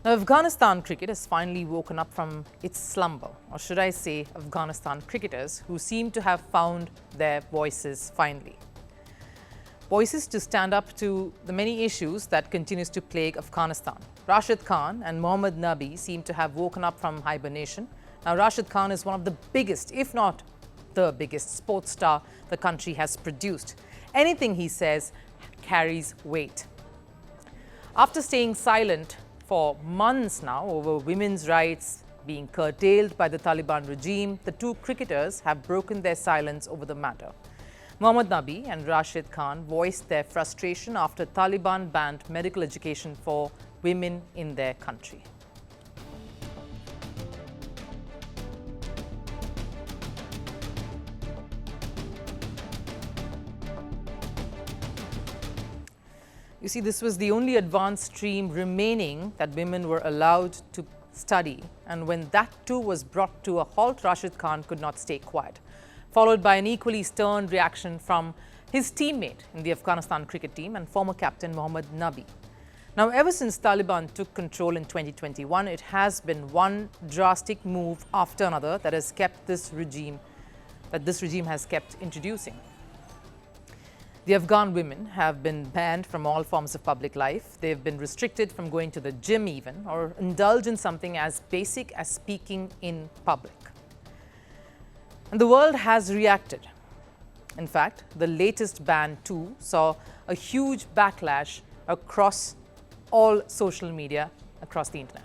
Now, Afghanistan cricket has finally woken up from its slumber, or should I say, Afghanistan cricketers who seem to have found their voices finally. Voices to stand up to the many issues that continues to plague Afghanistan. Rashid Khan and Mohammad Nabi seem to have woken up from hibernation. Now, Rashid Khan is one of the biggest, if not the biggest, sports star the country has produced. Anything he says carries weight. After staying silent for months now over women's rights being curtailed by the Taliban regime, the two cricketers have broken their silence over the matter. Mohammad Nabi and Rashid Khan voiced their frustration after Taliban banned medical education for women in their country. You see, this was the only advanced stream remaining that women were allowed to study. And when that too was brought to a halt, Rashid Khan could not stay quiet, followed by an equally stern reaction from his teammate in the Afghanistan cricket team and former captain Mohammad Nabi. Now, ever since Taliban took control in 2021, it has been one drastic move after another that has kept this regime has kept introducing. The Afghan women have been banned from all forms of public life. They've been restricted from going to the gym even, or indulge in something as basic as speaking in public. And the world has reacted. In fact, the latest ban too saw a huge backlash across all social media, across the internet.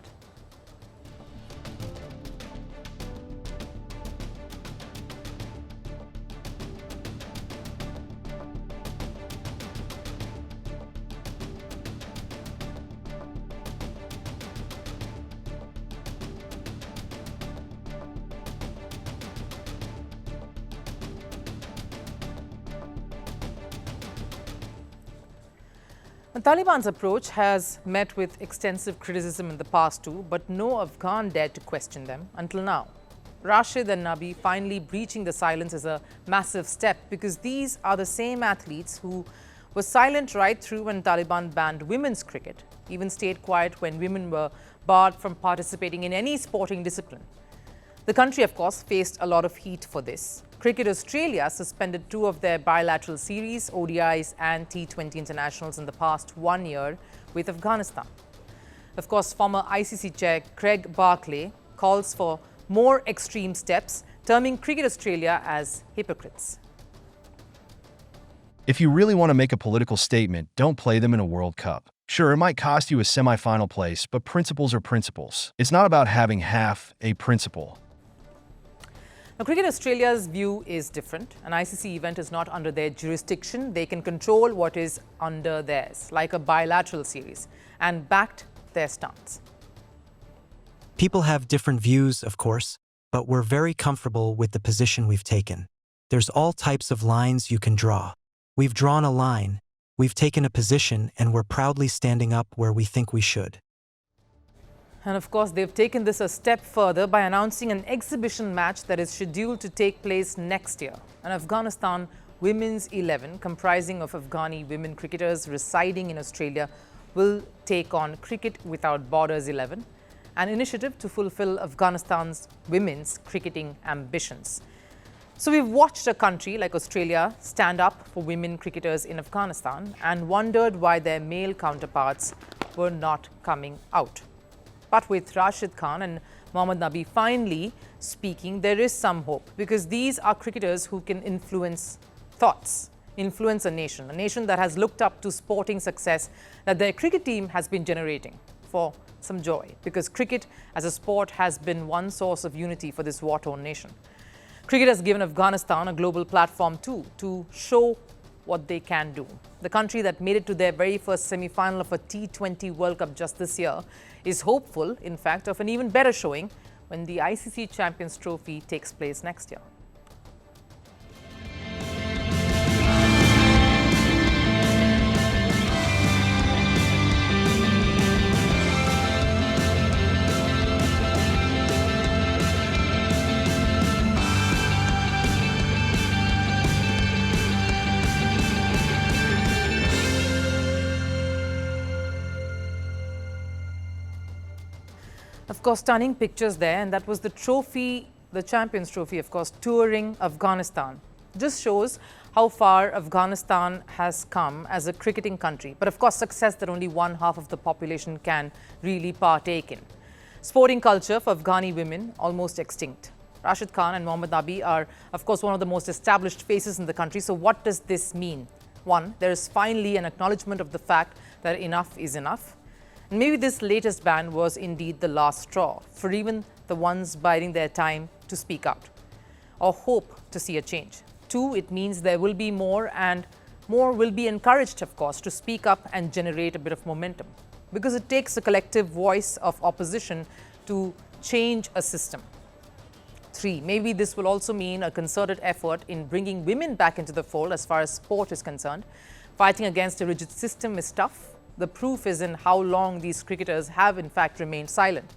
The Taliban's approach has met with extensive criticism in the past too, but no Afghan dared to question them until now. Rashid and Nabi finally breaching the silence is a massive step, because these are the same athletes who were silent right through when Taliban banned women's cricket, even stayed quiet when women were barred from participating in any sporting discipline. The country, of course, faced a lot of heat for this. Cricket Australia suspended two of their bilateral series, ODIs and T20 internationals in the past 1 year with Afghanistan. Of course, former ICC chair Craig Barclay calls for more extreme steps, terming Cricket Australia as hypocrites. If you really want to make a political statement, don't play them in a World Cup. Sure, it might cost you a semi-final place, but principles are principles. It's not about having half a principle. Now, Cricket Australia's view is different. An ICC event is not under their jurisdiction. They can control what is under theirs, like a bilateral series, and backed their stance. People have different views, of course, but we're very comfortable with the position we've taken. There's all types of lines you can draw. We've drawn a line, we've taken a position, and we're proudly standing up where we think we should. And of course, they've taken this a step further by announcing an exhibition match that is scheduled to take place next year. An Afghanistan Women's 11, comprising of Afghani women cricketers residing in Australia, will take on Cricket Without Borders 11, an initiative to fulfill Afghanistan's women's cricketing ambitions. So we've watched a country like Australia stand up for women cricketers in Afghanistan and wondered why their male counterparts were not coming out. But with Rashid Khan and Mohammad Nabi finally speaking, there is some hope, because these are cricketers who can influence thoughts, influence a nation that has looked up to sporting success that their cricket team has been generating for some joy, because cricket as a sport has been one source of unity for this war-torn nation. Cricket has given Afghanistan a global platform too to show what they can do. The country that made it to their very first semi-final of a T20 World Cup just this year is hopeful, in fact, of an even better showing when the ICC Champions Trophy takes place next year. Of course, stunning pictures there, and that was the trophy, the Champions Trophy, of course, touring Afghanistan. Just shows how far Afghanistan has come as a cricketing country. But of course, success that only one half of the population can really partake in. Sporting culture for Afghani women almost extinct. Rashid Khan and Mohammad Nabi are, of course, one of the most established faces in the country. So what does this mean? One, there is finally an acknowledgement of the fact that enough is enough. And maybe this latest ban was indeed the last straw for even the ones biding their time to speak out or hope to see a change. Two, it means there will be more, and more will be encouraged, of course, to speak up and generate a bit of momentum, because it takes a collective voice of opposition to change a system. Three, maybe this will also mean a concerted effort in bringing women back into the fold as far as sport is concerned. Fighting against a rigid system is tough. The proof is in how long these cricketers have in fact remained silent.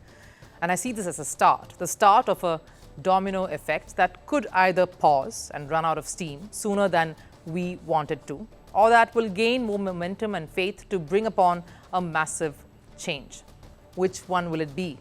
And I see this as a start, the start of a domino effect that could either pause and run out of steam sooner than we wanted to, or that will gain more momentum and faith to bring upon a massive change. Which one will it be?